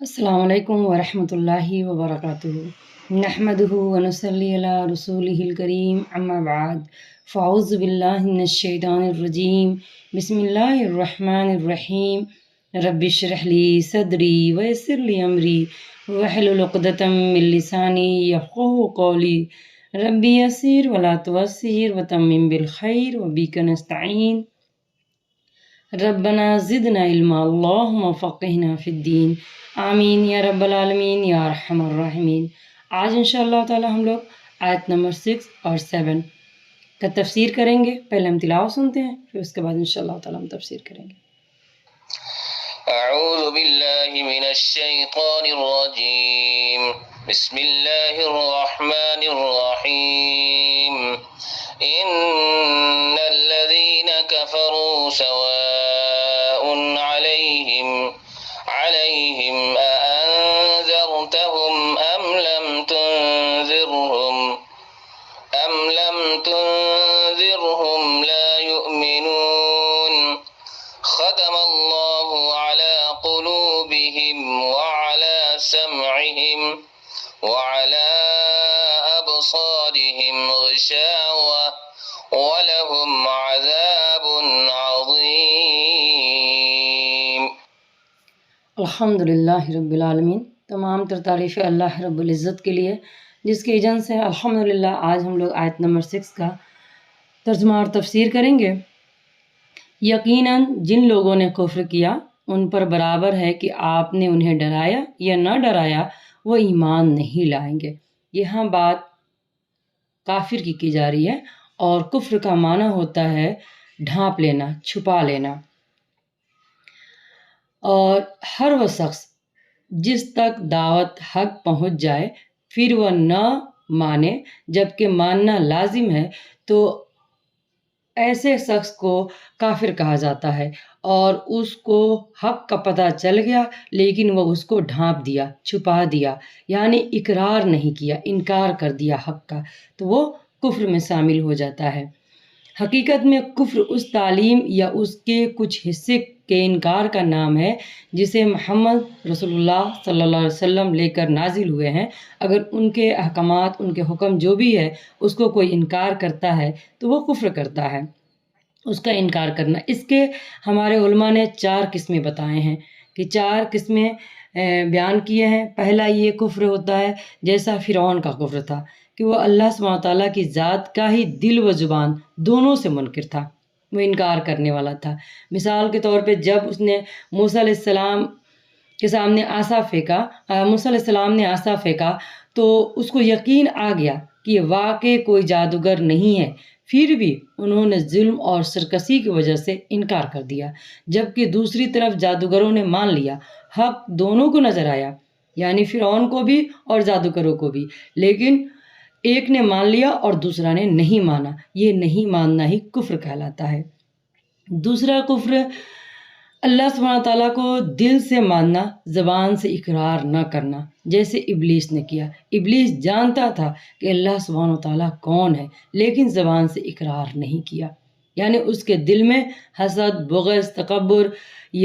السلام علیکم ورحمۃ اللہ وبرکاتہ نحمدہ ونصلی علی رسولہ الکریم اما بعد فاعوذ باللہ من الشیطان الرجیم بسم اللہ الرحمن الرحیم رب اشرح لی صدری ویسر لی امری واحلل عقدۃ من لسانی یفقہوا قولی ربی یسر ولا تعسر وتمم بالخیر وبک نستعین ربنا زدنا علما اللہم فقہنا فی الدین آمین یا رب العالمین یا ارحم الراحمین۔ آج انشاءاللہ تعالی ہم لوگ آیت نمبر 6 اور 7 کا تفسیر کریں گے۔ پہلے ہم تلاوت سنتے ہیں، پھر اس کے بعد انشاءاللہ تعالی ہم تفسیر کریں گے۔ اعوذ باللہ من الشیطان الرجیم بسم اللہ الرحمن الرحیم ان الذین کفروا سواء علیہم أأنذرتهم أم لم تنذرهم لا يؤمنون ختم الله على قلوبهم وعلى سمعهم وعلى أبصارهم غشاوة ولهم عذاب عظيم۔ الحمدللہ رب العالمین، تمام تر تعریف اللہ رب العزت کے لیے جس کے اذن سے الحمدللہ آج ہم لوگ آیت نمبر 6 کا ترجمہ اور تفسیر کریں گے۔ یقیناً جن لوگوں نے کفر کیا ان پر برابر ہے کہ آپ نے انہیں ڈرایا یا نہ ڈرایا، وہ ایمان نہیں لائیں گے۔ یہاں بات کافر کی جا رہی ہے، اور کفر کا معنی ہوتا ہے ڈھانپ لینا، چھپا لینا۔ اور ہر وہ شخص جس تک دعوت حق پہنچ جائے پھر وہ نہ مانے جبکہ ماننا لازم ہے، تو ایسے شخص کو کافر کہا جاتا ہے۔ اور اس کو حق کا پتہ چل گیا لیکن وہ اس کو ڈھانپ دیا، چھپا دیا، یعنی اقرار نہیں کیا، انکار کر دیا حق کا، تو وہ کفر میں شامل ہو جاتا ہے۔ حقیقت میں کفر اس تعلیم یا اس کے کچھ حصے کے انکار کا نام ہے جسے محمد رسول اللہ صلی اللہ علیہ وسلم لے کر نازل ہوئے ہیں۔ اگر ان کے احکامات، ان کے حکم جو بھی ہے اس کو کوئی انکار کرتا ہے تو وہ کفر کرتا ہے، اس کا انکار کرنا۔ اس کے ہمارے علماء نے 4 قسمیں بتائے ہیں، کہ 4 قسمیں بیان کیے ہیں۔ پہلا یہ کفر ہوتا ہے جیسا فرعون کا کفر تھا، کہ وہ اللہ سبحانہ تعالیٰ کی ذات کا ہی دل و زبان دونوں سے منکر تھا، وہ انکار کرنے والا تھا۔ مثال کے طور پہ جب اس نے موسیٰ علیہ السلام کے سامنے عصا پھینکا، موسیٰ علیہ السلام نے عصا پھینکا تو اس کو یقین آ گیا کہ یہ واقعی کوئی جادوگر نہیں ہے، پھر بھی انہوں نے ظلم اور سرکشی کی وجہ سے انکار کر دیا۔ جبکہ دوسری طرف جادوگروں نے مان لیا، حق دونوں کو نظر آیا، یعنی فرعون کو بھی اور جادوگروں کو بھی، لیکن ایک نے مان لیا اور دوسرا نے نہیں مانا۔ یہ نہیں ماننا ہی کفر کہلاتا ہے۔ دوسرا کفر اللہ سبحانہ تعالیٰ کو دل سے ماننا، زبان سے اقرار نہ کرنا، جیسے ابلیس نے کیا۔ ابلیس جانتا تھا کہ اللہ سبحانہ تعالیٰ کون ہے لیکن زبان سے اقرار نہیں کیا، یعنی اس کے دل میں حسد، بغض، تکبر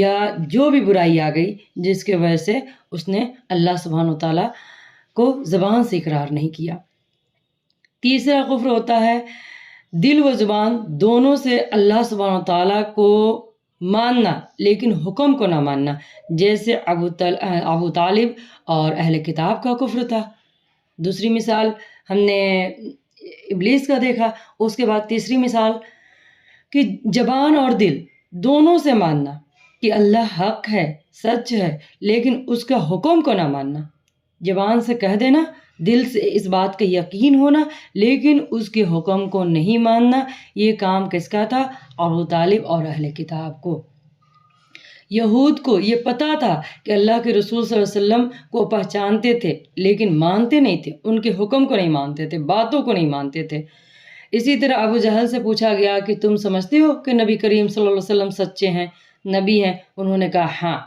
یا جو بھی برائی آ گئی جس کی وجہ سے اس نے اللہ سبحانہ تعالیٰ کو زبان سے اقرار نہیں کیا۔ تیسرا کفر ہوتا ہے دل و زبان دونوں سے اللہ سبحانہ تعالیٰ کو ماننا لیکن حکم کو نہ ماننا، جیسے ابو طالب اور اہل کتاب کا کفر تھا۔ دوسری مثال ہم نے ابلیس کا دیکھا۔ اس کے بعد تیسری مثال کہ زبان اور دل دونوں سے ماننا کہ اللہ حق ہے، سچ ہے، لیکن اس کا حکم کو نہ ماننا۔ زبان سے کہہ دینا، دل سے اس بات کا یقین ہونا لیکن اس کے حکم کو نہیں ماننا، یہ کام کس کا تھا؟ ابو طالب اور اہل کتاب کو۔ یہود کو یہ پتہ تھا کہ اللہ کے رسول صلی اللہ علیہ وسلم کو پہچانتے تھے لیکن مانتے نہیں تھے، ان کے حکم کو نہیں مانتے تھے، باتوں کو نہیں مانتے تھے۔ اسی طرح ابو جہل سے پوچھا گیا کہ تم سمجھتے ہو کہ نبی کریم صلی اللہ علیہ وسلم سچے ہیں، نبی ہیں؟ انہوں نے کہا ہاں،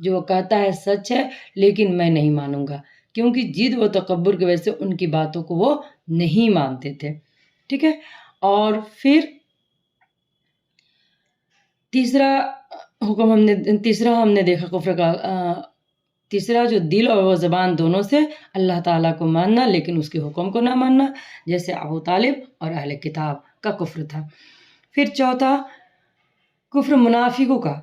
جو وہ کہتا ہے سچ ہے لیکن میں نہیں مانوں گا، کیونکہ جد و تکبر کی وجہ سے ان کی باتوں کو وہ نہیں مانتے تھے۔ ٹھیک ہے، اور پھر تیسرا ہم نے دیکھا کفر کا تیسرا جو دل اور وہ زبان دونوں سے اللہ تعالیٰ کو ماننا لیکن اس کے حکم کو نہ ماننا، جیسے ابو طالب اور اہل کتاب کا کفر تھا۔ پھر چوتھا کفر منافقوں کا،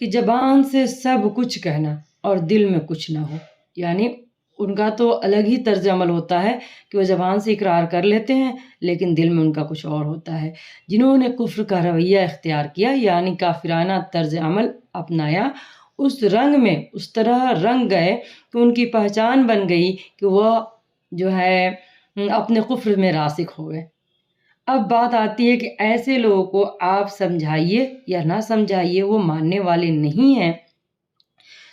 کہ زبان سے سب کچھ کہنا اور دل میں کچھ نہ ہو، یعنی ان کا تو الگ ہی طرز عمل ہوتا ہے کہ وہ زبان سے اقرار کر لیتے ہیں لیکن دل میں ان کا کچھ اور ہوتا ہے۔ جنہوں نے کفر کا رویہ اختیار کیا یعنی کافرانہ طرز عمل اپنایا، اس رنگ میں اس طرح رنگ گئے کہ ان کی پہچان بن گئی کہ وہ جو ہے اپنے کفر میں راسخ ہو گئے۔ اب بات آتی ہے کہ ایسے لوگوں کو آپ سمجھائیے یا نہ سمجھائیے، وہ ماننے والے نہیں ہیں،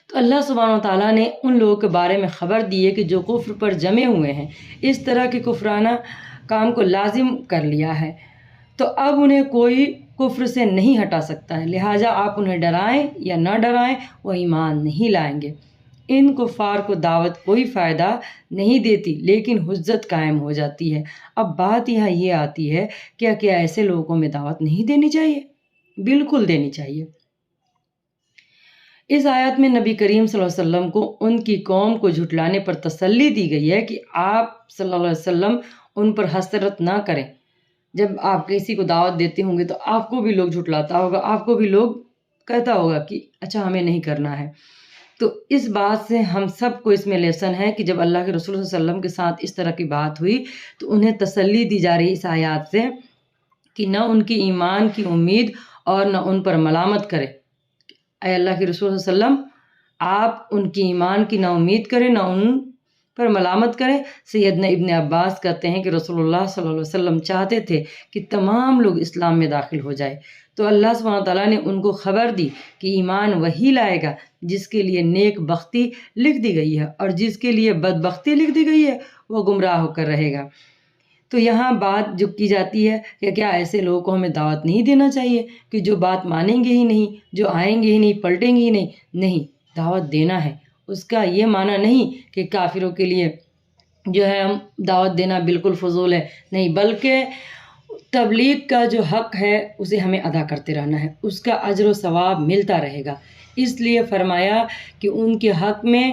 تو اللہ سبحانہ وتعالیٰ نے ان لوگوں کے بارے میں خبر دی ہے کہ جو کفر پر جمے ہوئے ہیں، اس طرح کے کفرانہ کام کو لازم کر لیا ہے، تو اب انہیں کوئی کفر سے نہیں ہٹا سکتا ہے، لہٰذا آپ انہیں ڈرائیں یا نہ ڈرائیں وہ ایمان نہیں لائیں گے۔ ان کفار کو دعوت کوئی فائدہ نہیں دیتی لیکن حجت قائم ہو جاتی ہے۔ اب بات یہاں یہ آتی ہے کیا ایسے لوگوں کو ہمیں دعوت نہیں دینی چاہیے؟ بالکل دینی چاہیے۔ اس آیت میں نبی کریم صلی اللہ علیہ وسلم کو ان کی قوم کو جھٹلانے پر تسلی دی گئی ہے کہ آپ صلی اللہ علیہ وسلم ان پر حسرت نہ کریں۔ جب آپ کسی کو دعوت دیتے ہوں گے تو آپ کو بھی لوگ جھٹلاتا ہوگا، آپ کو بھی لوگ کہتا ہوگا کہ اچھا ہمیں نہیں کرنا ہے۔ تو اس بات سے ہم سب کو اس میں لیسن ہے کہ جب اللہ کے رسول صلی اللہ علیہ وسلم کے ساتھ اس طرح کی بات ہوئی تو انہیں تسلی دی جا رہی اس آیات سے کہ نہ ان کی ایمان کی امید اور نہ ان پر ملامت کرے۔ اے اللہ کے رسول صلی اللہ علیہ وسلم، آپ ان کی ایمان کی نہ امید کریں نہ ان پر ملامت کریں۔ سیدنا ابن عباس کہتے ہیں کہ رسول اللہ صلی اللہ علیہ وسلم چاہتے تھے کہ تمام لوگ اسلام میں داخل ہو جائے، تو اللہ سبحانہ تعالیٰ نے ان کو خبر دی کہ ایمان وہی لائے گا جس کے لیے نیک بختی لکھ دی گئی ہے، اور جس کے لیے بدبختی لکھ دی گئی ہے وہ گمراہ ہو کر رہے گا۔ تو یہاں بات جو کی جاتی ہے کہ کیا ایسے لوگوں کو ہمیں دعوت نہیں دینا چاہیے کہ جو بات مانیں گے ہی نہیں، جو آئیں گے ہی نہیں، پلٹیں گے ہی نہیں؟ نہیں، دعوت دینا ہے۔ اس کا یہ معنی نہیں کہ کافروں کے لیے جو ہے ہم دعوت دینا بالکل فضول ہے، نہیں، بلکہ تبلیغ کا جو حق ہے اسے ہمیں ادا کرتے رہنا ہے، اس کا اجر و ثواب ملتا رہے گا۔ اس لیے فرمایا کہ ان کے حق میں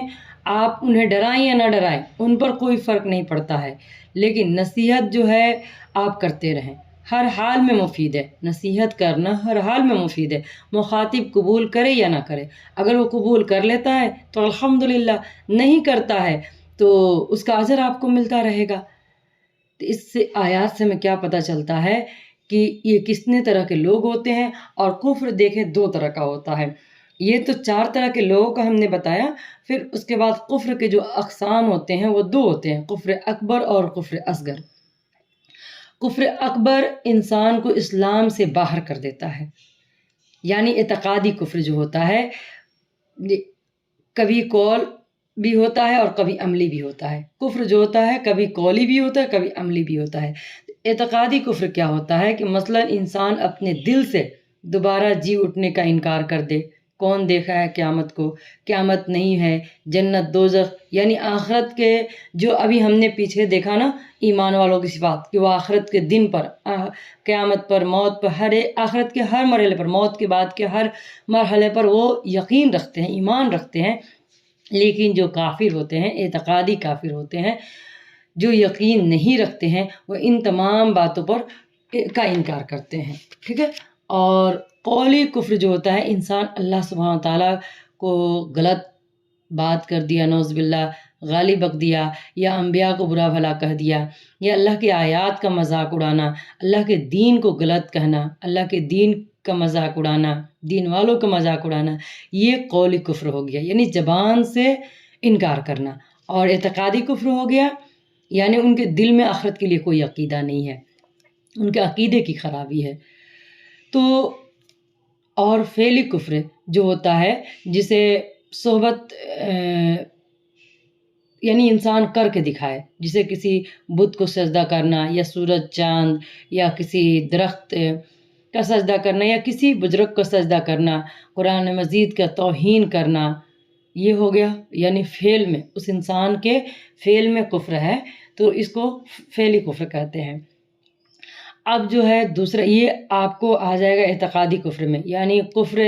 آپ انہیں ڈرائیں یا نہ ڈرائیں، ان پر کوئی فرق نہیں پڑتا ہے، لیکن نصیحت جو ہے آپ کرتے رہیں، ہر حال میں مفید ہے۔ نصیحت کرنا ہر حال میں مفید ہے، مخاطب قبول کرے یا نہ کرے۔ اگر وہ قبول کر لیتا ہے تو الحمدللہ، نہیں کرتا ہے تو اس کا اجر آپ کو ملتا رہے گا۔ تو اس سے آیات سے ہمیں کیا پتہ چلتا ہے کہ یہ کتنے طرح کے لوگ ہوتے ہیں، اور کفر دیکھیں 2 طرح کا ہوتا ہے۔ یہ تو 4 طرح کے لوگوں کا ہم نے بتایا، پھر اس کے بعد کفر کے جو اقسام ہوتے ہیں وہ 2 ہوتے ہیں، کفر اکبر اور کفر اصغر۔ کفر اکبر انسان کو اسلام سے باہر کر دیتا ہے، یعنی اعتقادی کفر جو ہوتا ہے، کبھی قول بھی ہوتا ہے اور کبھی عملی بھی ہوتا ہے۔ کفر جو ہوتا ہے کبھی قولی بھی ہوتا ہے، کبھی عملی بھی ہوتا ہے۔ اعتقادی کفر کیا ہوتا ہے کہ مثلا انسان اپنے دل سے دوبارہ جی اٹھنے کا انکار کر دے، کون دیکھا ہے قیامت کو، قیامت نہیں ہے، جنت دوزخ، یعنی آخرت کے جو ابھی ہم نے پیچھے دیکھا نا ایمان والوں کی صفات، کہ وہ آخرت کے دن پر، قیامت پر، موت پر، آخرت کے ہر مرحلے پر، موت کے بعد کے ہر مرحلے پر وہ یقین رکھتے ہیں، ایمان رکھتے ہیں۔ لیکن جو کافر ہوتے ہیں، اعتقادی کافر ہوتے ہیں، جو یقین نہیں رکھتے ہیں، وہ ان تمام باتوں پر کا انکار کرتے ہیں، ٹھیک ہے۔ اور قولی کفر جو ہوتا ہے، انسان اللہ سبحانہ تعالیٰ کو غلط بات کر دیا، نعوذ باللہ، گالی بک دیا، یا انبیاء کو برا بھلا کہہ دیا، یا اللہ کی آیات کا مذاق اڑانا، اللہ کے دین کو غلط کہنا، اللہ کے دین کا مذاق اڑانا، دین والوں کا مذاق اڑانا، یہ قولی کفر ہو گیا، یعنی زبان سے انکار کرنا۔ اور اعتقادی کفر ہو گیا، یعنی ان کے دل میں آخرت کے لیے کوئی عقیدہ نہیں ہے، ان کے عقیدے کی خرابی ہے۔ تو اور فعلی کفر جو ہوتا ہے، جسے صحبت یعنی انسان کر کے دکھائے، جسے کسی بت کو سجدہ کرنا، یا سورج چاند، یا کسی درخت کا سجدہ کرنا، یا کسی بزرگ کا سجدہ کرنا، قرآن مجید کا توہین کرنا، یہ ہو گیا، یعنی فعل میں، اس انسان کے فعل میں کفر ہے، تو اس کو فعلی کفر کہتے ہیں۔ اب جو ہے دوسرا، یہ آپ کو آ جائے گا اعتقادی کفر میں، یعنی کفر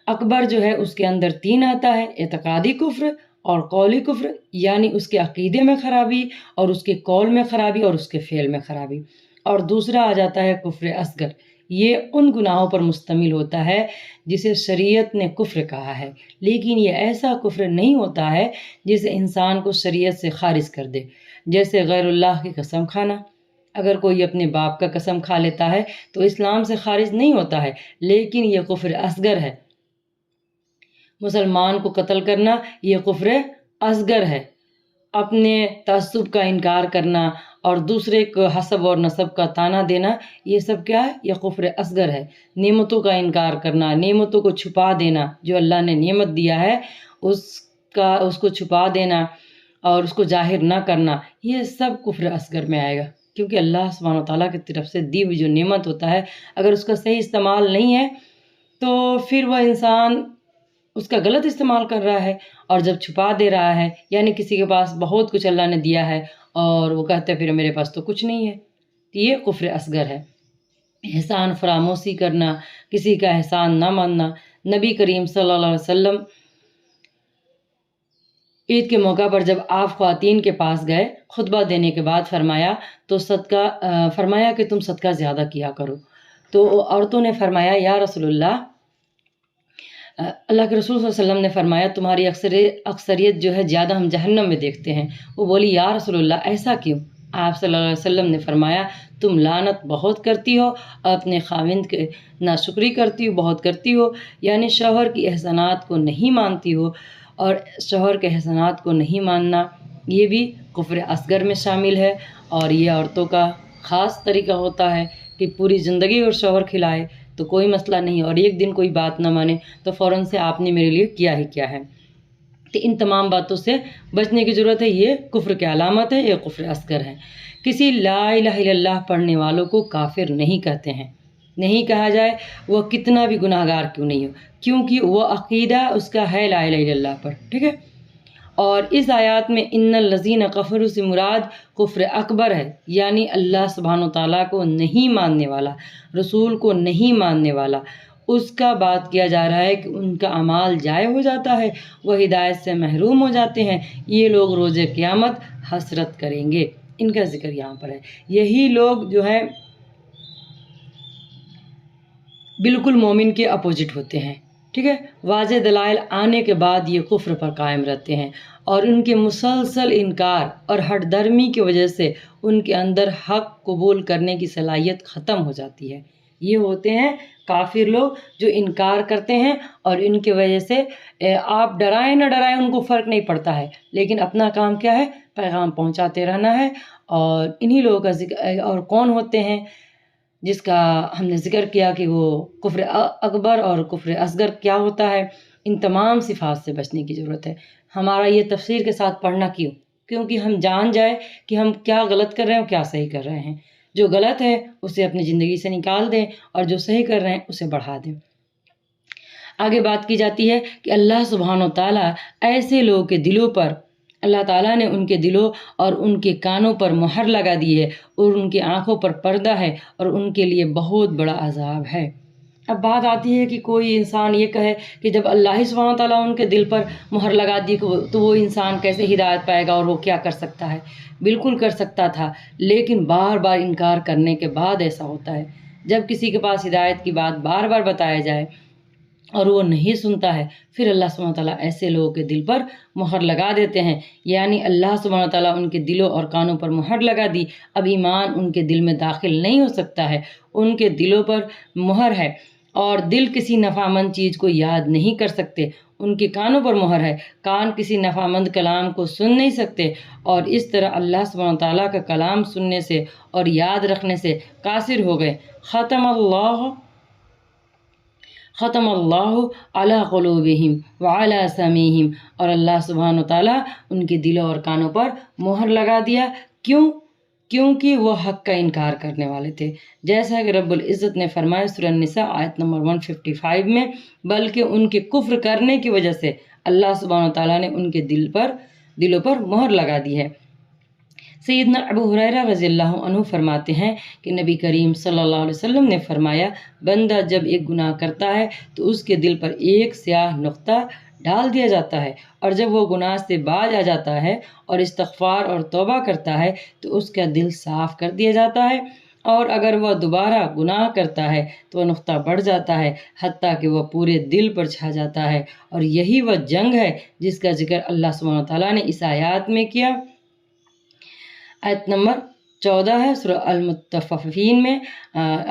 اکبر جو ہے اس کے اندر 3 آتا ہے، اعتقادی کفر اور قولی کفر یعنی اس کے عقیدے میں خرابی اور اس کے قول میں خرابی اور اس کے فعل میں خرابی، اور دوسرا آ جاتا ہے کفر اصغر، یہ ان گناہوں پر مشتمل ہوتا ہے جسے شریعت نے کفر کہا ہے، لیکن یہ ایسا کفر نہیں ہوتا ہے جسے انسان کو شریعت سے خارج کر دے، جیسے غیر اللہ کی قسم کھانا۔ اگر کوئی اپنے باپ کا قسم کھا لیتا ہے تو اسلام سے خارج نہیں ہوتا ہے، لیکن یہ کفر اصغر ہے۔ مسلمان کو قتل کرنا یہ کفر اصغر ہے۔ اپنے تعصب کا انکار کرنا اور دوسرے کو حسب اور نسب کا طعنہ دینا، یہ سب کیا ہے؟ یہ کفر اصغر ہے۔ نعمتوں کا انکار کرنا، نعمتوں کو چھپا دینا، جو اللہ نے نعمت دیا ہے اس کو چھپا دینا اور اس کو ظاہر نہ کرنا، یہ سب کفر اصغر میں آئے گا، کیونکہ اللہ سبحانہ وتعالیٰ کی طرف سے دی ہوئی جو نعمت ہوتا ہے، اگر اس کا صحیح استعمال نہیں ہے تو پھر وہ انسان اس کا غلط استعمال کر رہا ہے، اور جب چھپا دے رہا ہے، یعنی کسی کے پاس بہت کچھ اللہ نے دیا ہے اور وہ کہتا ہے پھر میرے پاس تو کچھ نہیں ہے، تو یہ کفر اصغر ہے۔ احسان فراموشی کرنا، کسی کا احسان نہ ماننا۔ نبی کریم صلی اللہ علیہ وسلم عید کے موقع پر جب آپ خواتین کے پاس گئے خطبہ دینے کے بعد فرمایا کہ تم صدقہ زیادہ کیا کرو، تو عورتوں نے فرمایا یا رسول اللہ، اللہ کے رسول صلی اللہ علیہ وسلم نے فرمایا تمہاری اکثریت جو ہے زیادہ ہم جہنم میں دیکھتے ہیں۔ وہ بولی یا رسول اللہ ایسا کیوں؟ آپ صلی اللہ علیہ وسلم نے فرمایا تم لعنت بہت کرتی ہو، اپنے خاوند کے ناشکری کرتی ہو، بہت کرتی ہو، یعنی شوہر کی احسانات کو نہیں مانتی ہو، اور شوہر کے احسانات کو نہیں ماننا یہ بھی کفر اصغر میں شامل ہے، اور یہ عورتوں کا خاص طریقہ ہوتا ہے کہ پوری زندگی اور شوہر کھلائے تو کوئی مسئلہ نہیں، اور ایک دن کوئی بات نہ مانے تو فوراً سے آپ نے میرے لیے کیا ہی کیا ہے۔ تو ان تمام باتوں سے بچنے کی ضرورت ہے، یہ کفر کی علامت ہے، یہ کفر اصغر ہے۔ کسی لا الہ الا اللہ پڑھنے والوں کو کافر نہیں کہتے ہیں، نہیں کہا جائے وہ کتنا بھی گناہ گار کیوں نہیں ہو، کیونکہ وہ عقیدہ اس کا ہے لا الہ الا اللہ پر، ٹھیک ہے۔ اور اس آیات میں ان الذین کفروا سے مراد کفر اکبر ہے، یعنی اللہ سبحانہ تعالیٰ کو نہیں ماننے والا، رسول کو نہیں ماننے والا، اس کا بات کیا جا رہا ہے کہ ان کا اعمال ضائع ہو جاتا ہے، وہ ہدایت سے محروم ہو جاتے ہیں، یہ لوگ روز قیامت حسرت کریں گے، ان کا ذکر یہاں پر ہے۔ یہی لوگ جو ہیں بالکل مومن کے اپوزٹ ہوتے ہیں، ٹھیک ہے۔ واضح دلائل آنے کے بعد یہ کفر پر قائم رہتے ہیں، اور ان کے مسلسل انکار اور ہٹ درمی کی وجہ سے ان کے اندر حق قبول کرنے کی صلاحیت ختم ہو جاتی ہے۔ یہ ہوتے ہیں کافر لوگ جو انکار کرتے ہیں، اور ان کی وجہ سے آپ ڈرائیں نہ ڈرائیں ان کو فرق نہیں پڑتا ہے، لیکن اپنا کام کیا ہے؟ پیغام پہنچاتے رہنا ہے۔ اور انہی لوگوں کا ذکر، اور کون ہوتے ہیں جس کا ہم نے ذکر کیا کہ وہ کفر اکبر اور کفر اصغر کیا ہوتا ہے، ان تمام صفات سے بچنے کی ضرورت ہے۔ ہمارا یہ تفسیر کے ساتھ پڑھنا کیوں؟ کیونکہ ہم جان جائے کہ ہم کیا غلط کر رہے ہیں اور کیا صحیح کر رہے ہیں۔ جو غلط ہے اسے اپنی زندگی سے نکال دیں، اور جو صحیح کر رہے ہیں اسے بڑھا دیں۔ آگے بات کی جاتی ہے کہ اللہ سبحانہ و تعالیٰ ایسے لوگوں کے دلوں پر، اللہ تعالیٰ نے ان کے دلوں اور ان کے کانوں پر مہر لگا دی ہے، اور ان کی آنکھوں پر پردہ ہے، اور ان کے لیے بہت بڑا عذاب ہے۔ اب بات آتی ہے کہ کوئی انسان یہ کہے کہ جب اللہ سبحانہ و تعالیٰ ان کے دل پر مہر لگا دی تو وہ انسان کیسے ہدایت پائے گا، اور وہ کیا کر سکتا ہے؟ بالکل کر سکتا تھا، لیکن بار بار انکار کرنے کے بعد ایسا ہوتا ہے۔ جب کسی کے پاس ہدایت کی بات بار بار بتایا جائے اور وہ نہیں سنتا ہے، پھر اللہ سبحانہ وتعالیٰ ایسے لوگوں کے دل پر مہر لگا دیتے ہیں، یعنی اللہ سبحانہ وتعالیٰ ان کے دلوں اور کانوں پر مہر لگا دی، اب ایمان ان کے دل میں داخل نہیں ہو سکتا ہے۔ ان کے دلوں پر مہر ہے، اور دل کسی نفعمند چیز کو یاد نہیں کر سکتے۔ ان کے کانوں پر مہر ہے، کان کسی نفعمند کلام کو سن نہیں سکتے، اور اس طرح اللہ سبحانہ وتعالیٰ کا کلام سننے سے اور یاد رکھنے سے قاصر ہو گئے۔ ختم اللہ علی قلوبہم وعلی سمیعہم، اور اللہ سبحانہ وتعالیٰ ان کے دلوں اور کانوں پر مہر لگا دیا۔ کیونکہ وہ حق کا انکار کرنے والے تھے، جیسا کہ رب العزت نے فرمایا سورہ النساء آیت نمبر 155 میں، بلکہ ان کے کفر کرنے کی وجہ سے اللہ سبحانہ وتعالیٰ نے ان کے دلوں پر مہر لگا دی ہے۔ سیدنا ابو ہریرہ رضی اللہ عنہ فرماتے ہیں کہ نبی کریم صلی اللہ علیہ وسلم نے فرمایا، بندہ جب ایک گناہ کرتا ہے تو اس کے دل پر ایک سیاہ نقطہ ڈال دیا جاتا ہے، اور جب وہ گناہ سے باز آ جاتا ہے اور استغفار اور توبہ کرتا ہے تو اس کا دل صاف کر دیا جاتا ہے، اور اگر وہ دوبارہ گناہ کرتا ہے تو وہ نقطہ بڑھ جاتا ہے حتیٰ کہ وہ پورے دل پر چھا جاتا ہے۔ اور یہی وہ جنگ ہے جس کا ذکر اللہ سبحانہ وتعالیٰ نے اس آیات میں کیا۔ آیت نمبر 14 ہے سورہ المطففین میں،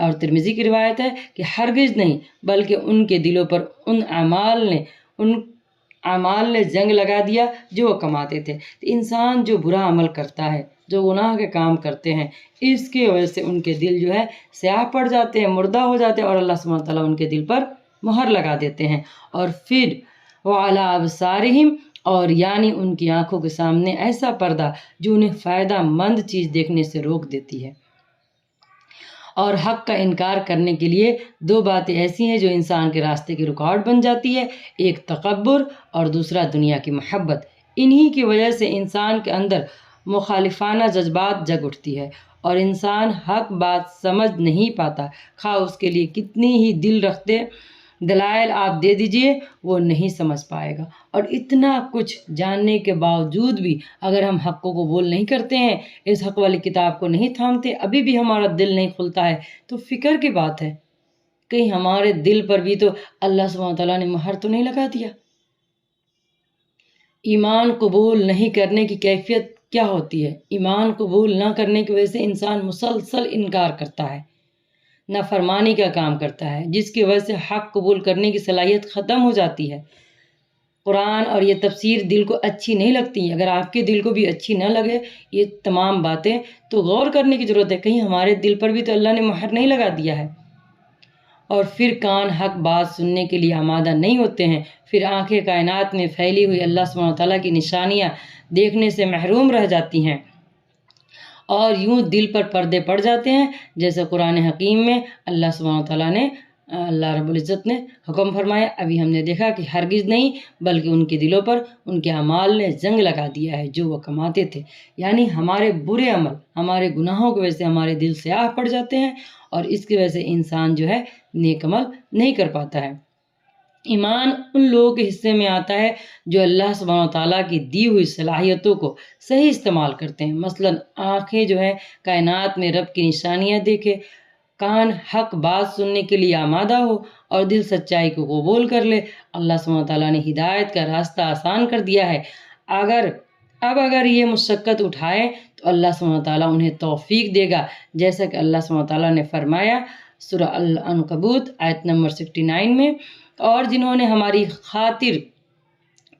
اور ترمذی کی روایت ہے کہ ہرگز نہیں بلکہ ان کے دلوں پر ان اعمال نے جنگ لگا دیا جو وہ کماتے تھے۔ تو انسان جو برا عمل کرتا ہے، جو گناہ کے کام کرتے ہیں، اس کی وجہ سے ان کے دل جو ہے سیاہ پڑ جاتے ہیں، مردہ ہو جاتے ہیں، اور اللہ سبحانہ وتعالیٰ ان کے دل پر مہر لگا دیتے ہیں، اور پھر وَعَلَىٰ أَبْصَارِهِمْ، اور یعنی ان کی آنکھوں کے سامنے ایسا پردہ جو انہیں فائدہ مند چیز دیکھنے سے روک دیتی ہے۔ اور حق کا انکار کرنے کے لیے دو باتیں ایسی ہیں جو انسان کے راستے کی رکاوٹ بن جاتی ہے، ایک تکبر اور دوسرا دنیا کی محبت۔ انہی کی وجہ سے انسان کے اندر مخالفانہ جذبات جگ اٹھتی ہے، اور انسان حق بات سمجھ نہیں پاتا، خواہ اس کے لیے کتنی ہی دل رکھتے دلائل آپ دے دیجئے وہ نہیں سمجھ پائے گا۔ اور اتنا کچھ جاننے کے باوجود بھی اگر ہم حق کو قبول نہیں کرتے ہیں، اس حق والی کتاب کو نہیں تھامتے، ابھی بھی ہمارا دل نہیں کھلتا ہے، تو فکر کی بات ہے، کہیں ہمارے دل پر بھی تو اللہ سبحانہ تعالیٰ نے مہر تو نہیں لگا دیا۔ ایمان قبول نہیں کرنے کی کیفیت کیا ہوتی ہے؟ ایمان قبول نہ کرنے کی وجہ سے انسان مسلسل انکار کرتا ہے، نافرمانی کا کام کرتا ہے، جس کی وجہ سے حق قبول کرنے کی صلاحیت ختم ہو جاتی ہے۔ قرآن اور یہ تفسیر دل کو اچھی نہیں لگتی، اگر آپ کے دل کو بھی اچھی نہ لگے یہ تمام باتیں تو غور کرنے کی ضرورت ہے، کہیں ہمارے دل پر بھی تو اللہ نے مہر نہیں لگا دیا ہے۔ اور پھر کان حق بات سننے کے لیے آمادہ نہیں ہوتے ہیں، پھر آنکھیں کائنات میں پھیلی ہوئی اللہ سبحانہ تعالیٰ کی نشانیاں دیکھنے سے محروم رہ جاتی ہیں، اور یوں دل پر پردے پڑ جاتے ہیں، جیسے قرآن حکیم میں اللہ سبحانہ تعالیٰ نے اللہ رب العزت نے حکم فرمایا، ابھی ہم نے دیکھا کہ ہرگز نہیں بلکہ ان کے دلوں پر ان کے اعمال نے جنگ لگا دیا ہے جو وہ کماتے تھے۔ یعنی ہمارے برے عمل، ہمارے گناہوں کی وجہ سے ہمارے دل سیاہ پڑ جاتے ہیں، اور اس کی وجہ سے انسان جو ہے نیک عمل نہیں کر پاتا ہے۔ ایمان ان لوگوں کے حصے میں آتا ہے جو اللہ سبحانہ تعالیٰ کی دی ہوئی صلاحیتوں کو صحیح استعمال کرتے ہیں، مثلا آنکھیں جو ہیں کائنات میں رب کی نشانیاں دیکھے، کان حق بات سننے کے لیے آمادہ ہو، اور دل سچائی کو قبول کر لے۔ اللہ سبحانہ تعالیٰ نے ہدایت کا راستہ آسان کر دیا ہے۔ اگر یہ مشقت اٹھائیں تو اللہ سبحانہ تعالیٰ انہیں توفیق دے گا، جیسا کہ اللہ سبحانہ تعالیٰ نے فرمایا سورہ العنکبوت آیت نمبر 69 میں، اور جنہوں نے ہماری خاطر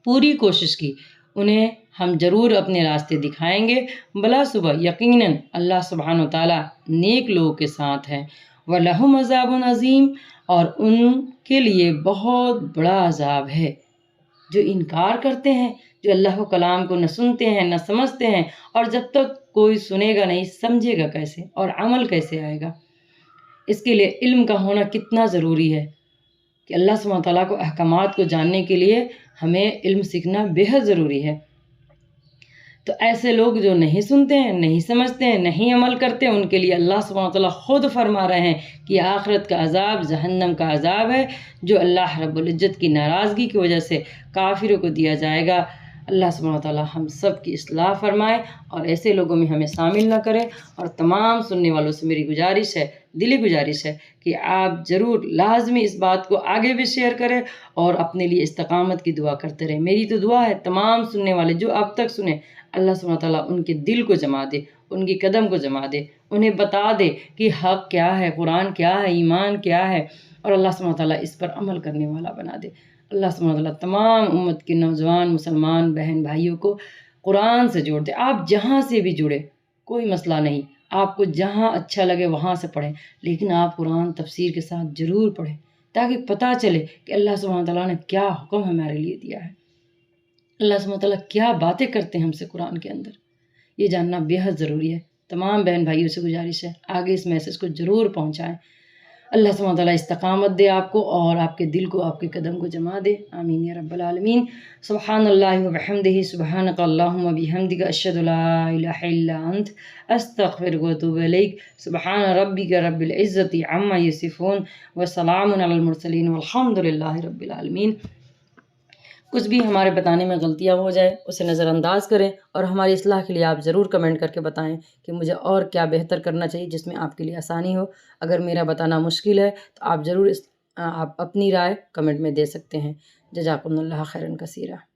پوری کوشش کی انہیں ہم ضرور اپنے راستے دکھائیں گے، بلا صبح یقیناً اللہ سبحانہ تعالیٰ نیک لوگوں کے ساتھ ہیں۔ وَلَهُمْ عَذَابٌ عَظِيمٌ، اور ان کے لیے بہت بڑا عذاب ہے۔ جو انکار کرتے ہیں، جو اللہ کے کلام کو نہ سنتے ہیں نہ سمجھتے ہیں، اور جب تک کوئی سنے گا نہیں سمجھے گا کیسے، اور عمل کیسے آئے گا؟ اس کے لیے علم کا ہونا کتنا ضروری ہے کہ اللہ سبحانہ تعالیٰ کو احکامات کو جاننے کے لیے ہمیں علم سیکھنا بے حد ضروری ہے۔ تو ایسے لوگ جو نہیں سنتے ہیں، نہیں سمجھتے ہیں، نہیں عمل کرتے، ان کے لیے اللہ سبحانہ تعالیٰ خود فرما رہے ہیں کہ آخرت کا عذاب جہنم کا عذاب ہے، جو اللہ رب العزت کی ناراضگی کی وجہ سے کافروں کو دیا جائے گا۔ اللہ سبحانہ تعالیٰ ہم سب کی اصلاح فرمائے اور ایسے لوگوں میں ہمیں شامل نہ کرے۔ اور تمام سننے والوں سے میری گزارش ہے، دلی گزارش ہے کہ آپ ضرور لازمی اس بات کو آگے بھی شیئر کریں اور اپنے لیے استقامت کی دعا کرتے رہیں۔ میری تو دعا ہے تمام سننے والے جو اب تک سنیں، اللہ سبحانہ تعالیٰ ان کے دل کو جما دے، ان کی قدم کو جما دے، انہیں بتا دے کہ حق کیا ہے، قرآن کیا ہے، ایمان کیا ہے، اور اللہ سبحانہ تعالیٰ اس پر عمل کرنے والا بنا دے۔ اللہ سبحانہ تعالیٰ تمام امت کے نوجوان مسلمان بہن بھائیوں کو قرآن سے جوڑ دے۔ آپ جہاں سے بھی جڑے کوئی مسئلہ نہیں، آپ کو جہاں اچھا لگے وہاں سے پڑھیں، لیکن آپ قرآن تفسیر کے ساتھ ضرور پڑھیں تاکہ پتہ چلے کہ اللہ سبحانہ تعالیٰ نے کیا حکم ہمارے لیے دیا ہے، اللہ سبحانہ تعالیٰ کیا باتیں کرتے ہیں ہم سے قرآن کے اندر، یہ جاننا بے حد ضروری ہے۔ تمام بہن بھائیوں سے گزارش ہے آگے اس میسج کو ضرور پہنچائیں۔ اللہ سبحانہ تعالیٰ استقامت دے آپ کو اور آپ کے دل کو، آپ کے قدم کو جما دے، آمین یا رب العالمین۔ سبحان اللہ و بحمدہ، سبحانک اللہم و بحمدک، اشہد لا الہ الا انت، استغفرک و اتوب الیک۔ سبحان ربک رب العزت عما یصفون، وسلام علی المرسلین، والحمد للہ رب العالمین۔ کچھ بھی ہمارے بتانے میں غلطیاں ہو جائے اسے نظر انداز کریں، اور ہماری اصلاح کے لیے آپ ضرور کمنٹ کر کے بتائیں کہ مجھے اور کیا بہتر کرنا چاہیے جس میں آپ کے لیے آسانی ہو۔ اگر میرا بتانا مشکل ہے تو آپ ضرور آپ اپنی رائے کمنٹ میں دے سکتے ہیں۔ جزاکم اللہ خیرا کثیرا۔